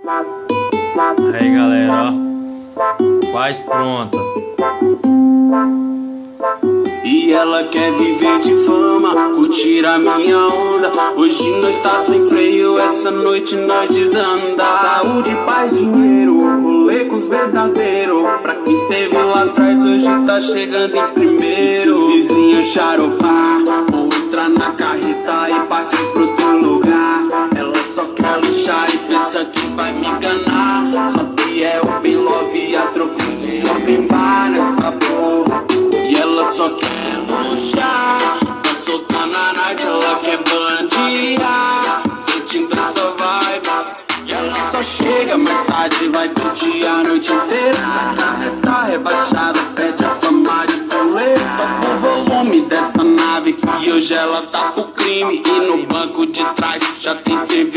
Aí galera, ó, quase pronta. E ela quer viver de fama, curtir a minha onda. Hoje nós tá sem freio, essa noite nós desanda. Saúde, paz, dinheiro, rolê com os verdadeiros. Pra quem teve lá atrás, hoje tá chegando em primeiro. E se os vizinhos xaropar, ou entrar na carreta e partir pro outro lugar. Ela só quer luxar e pensa que vai me enganar. Só que é o bem love e a troco de open bar nessa porra. E ela só quer luxar, tá soltar na night, ela quer bandear, sentindo essa vibe. E ela só chega mais tarde, vai curtir a noite inteira. Tá rebaixada, pede a fama de fuleira. O volume dessa nave, que hoje ela tá pro crime. E no banco de trás já tem cerveja.